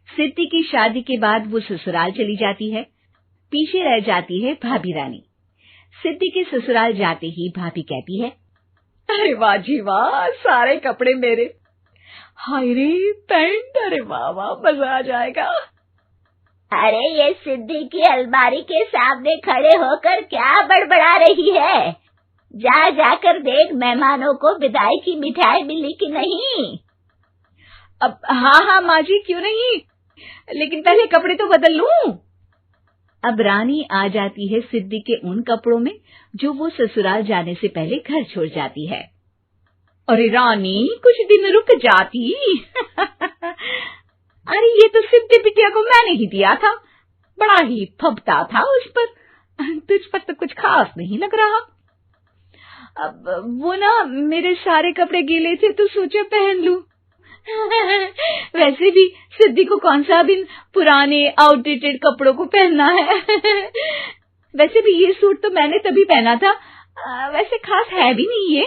सिद्धि की शादी के बाद वो ससुराल चली जाती है। पीछे रह जाती है भाभी रानी। सिद्धि के ससुराल जाते ही भाभी कहती है, अरे वाह जी वाह, सारे कपड़े मेरे। हाय रे पैंट, अरे वाह वाह, मजा आ जाएगा। अरे ये सिद्धि की अलमारी के सामने खड़े होकर क्या बड़बड़ा रही है? जा जाकर देख मेहमानों को विदाई की मिठाई मिली कि नहीं। अब हाँ माँ जी, क्यों नहीं, लेकिन पहले कपड़े तो बदल लूं। अब रानी आ जाती है सिद्धि के उन कपड़ों में जो वो ससुराल जाने से पहले घर छोड़ जाती है। अरे रानी, कुछ दिन रुक जाती। अरे ये तो सिद्धि बिटिया को मैंने ही दिया था, बड़ा ही फबता था उस पर, तुझ पर तो कुछ खास नहीं लग रहा। अब वो ना मेरे सारे कपड़े गीले थे तो सोचा पहन लूं। वैसे भी सिद्धि को कौन सा दिन पुराने आउटडेटेड कपड़ों को पहनना है। वैसे भी ये सूट तो मैंने तभी पहना था, वैसे खास है भी नहीं ये।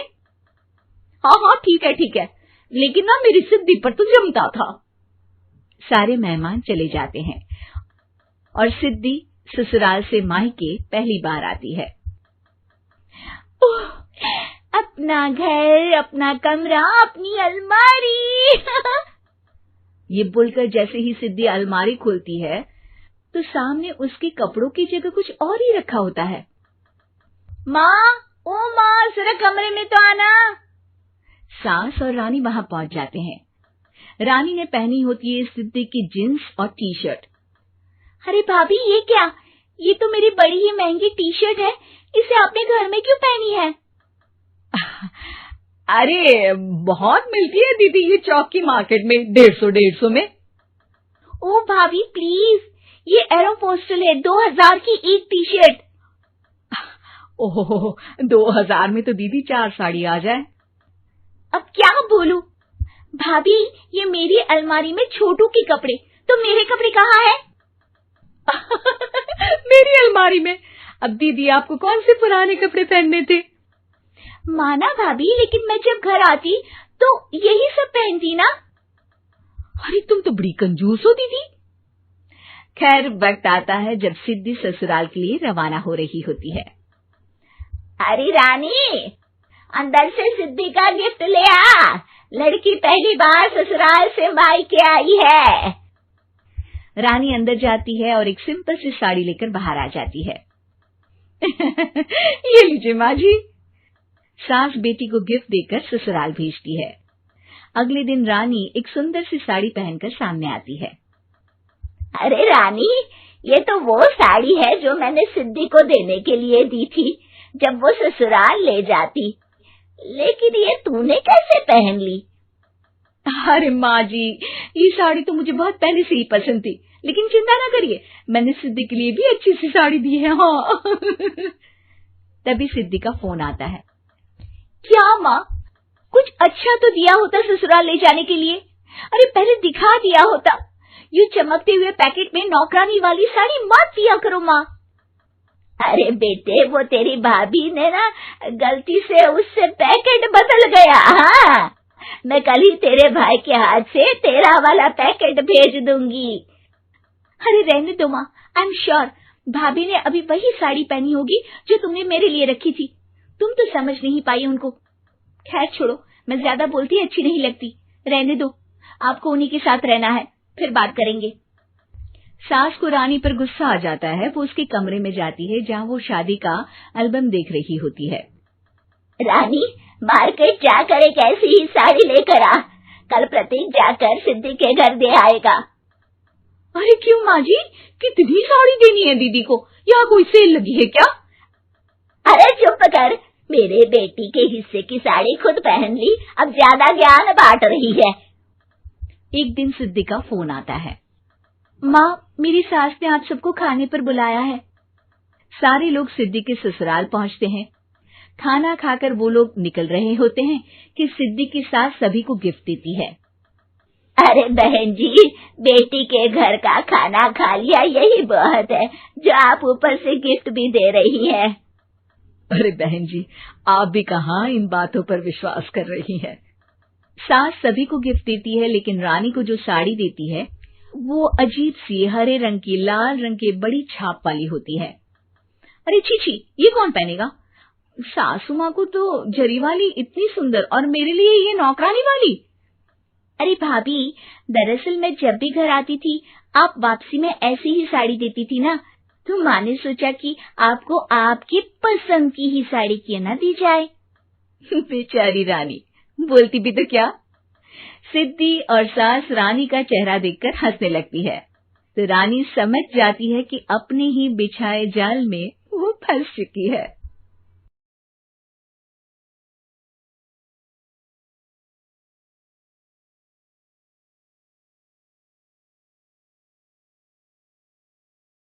हाँ ठीक है, लेकिन ना मेरी सिद्धि पर तो जमता था। सारे मेहमान चले जाते हैं और सिद्धि ससुराल से मायके पहली बार आती है। अपना घर, अपना कमरा, अपनी अलमारी। ये बोलकर जैसे ही सिद्धि अलमारी खोलती है तो सामने उसके कपड़ों की जगह कुछ और ही रखा होता है। माँ, ओ माँ, जरा कमरे में तो आना। सास और रानी वहां पहुंच जाते हैं। रानी ने पहनी होती है सिद्धि की जींस और टी शर्ट। अरे भाभी, ये क्या? ये तो मेरी बड़ी ही महंगी टी शर्ट है, इसे आपने घर में क्यों पहनी है? अरे बहुत मिलती है दीदी ये चौक की मार्केट में, 150 में। ओ भाभी प्लीज, ये एरोपोस्टल है, 2000 की एक टी शर्ट। ओहो, 2000 में तो दीदी 4 साड़ी आ जाए। अब क्या बोलूं? भाभी, ये मेरी अलमारी में छोटू के कपड़े, तो मेरे कपड़े कहाँ हैं? मेरी अलमारी में? अब दीदी आपको कौन से पुराने कपड़े पहनने थे? माना भाभी, लेकिन मैं जब घर आती तो यही सब पहनती ना। अरे तुम तो बड़ी कंजूस हो दीदी। खैर, वक्त आता है जब सिद्धि ससुराल के लिए रवाना हो रही होती है। अरे रानी, अंदर से सिद्धि का गिफ्ट ले आ, लड़की पहली बार ससुराल से मायके आई है। रानी अंदर जाती है और एक सिंपल सी साड़ी लेकर बाहर आ जाती है। ये लीजिए माँ जी। सास बेटी को गिफ्ट देकर ससुराल भेजती है। अगले दिन रानी एक सुंदर सी साड़ी पहनकर सामने आती है। अरे रानी, ये तो वो साड़ी है जो मैंने सिद्धि को देने के लिए दी थी जब वो ससुराल ले जाती, लेकिन ये तूने कैसे पहन ली? अरे माँ जी, ये साड़ी तो मुझे बहुत पहले से ही पसंद थी, लेकिन चिंता ना करिए, मैंने सिद्धि के लिए भी अच्छी सी साड़ी दी है। हाँ। तभी सिद्धि का फोन आता है। क्या माँ, कुछ अच्छा तो दिया होता ससुराल ले जाने के लिए। अरे पहले दिखा दिया होता। ये चमकते हुए पैकेट में नौकरानी वाली साड़ी मत दिया करो माँ। अरे बेटे, वो तेरी भाभी ने ना गलती से उससे पैकेट बदल गया। हाँ, मैं कल ही तेरे भाई के हाथ से तेरा वाला पैकेट भेज दूंगी। अरे रहने दो माँ, आई एम श्योर भाभी ने अभी वही साड़ी पहनी होगी जो तुमने मेरे लिए रखी थी। तुम तो समझ नहीं पाई उनको। खैर छोड़ो, मैं ज्यादा बोलती अच्छी नहीं लगती, रहने दो, आपको उन्हीं के साथ रहना है, फिर बात करेंगे। सास को रानी पर गुस्सा आ जाता है। वो उसके कमरे में जाती है जहाँ वो शादी का एल्बम देख रही होती है। रानी, मार्केट जाकर एक ऐसी ही साड़ी लेकर आ, कल प्रतीक जाकर सिद्धि के घर दे आएगा। अरे क्यों माँ जी, कितनी साड़ी देनी है दीदी को? यहाँ कोई सेल लगी है क्या? अरे चुप कर, मेरे बेटी के हिस्से की साड़ी खुद पहन ली, अब ज्यादा ज्ञान बांट रही है। एक दिन सिद्धि का फोन आता है। माँ, मेरी सास ने आप सबको खाने पर बुलाया है। सारे लोग सिद्धि के ससुराल पहुँचते हैं। खाना खाकर वो लोग निकल रहे होते हैं कि सिद्धि की सास सभी को गिफ्ट देती है। अरे बहन जी, बेटी के घर का खाना खा लिया, यही बहुत है जो आप ऊपर से गिफ्ट भी दे रही है। अरे बहन जी, आप भी कहाँ इन बातों पर विश्वास कर रही हैं। सास सभी को गिफ्ट देती है, लेकिन रानी को जो साड़ी देती है वो अजीब सी हरे रंग की लाल रंग के बड़ी छाप वाली होती है। अरे छी, ये कौन पहनेगा? सासू माँ को तो जरी वाली इतनी सुंदर, और मेरे लिए ये नौकरानी वाली। अरे भाभी, दरअसल मैं जब भी घर आती थी आप वापसी में ऐसी ही साड़ी देती थी ना, तो माँ ने सोचा कि आपको आपकी पसंद की ही साड़ी क्यों ना दी जाए। बेचारी रानी, बोलती भी तो क्या। सिद्धि और सास रानी का चेहरा देखकर हंसने लगती है, तो रानी समझ जाती है कि अपने ही बिछाए जाल में वो फंस चुकी है।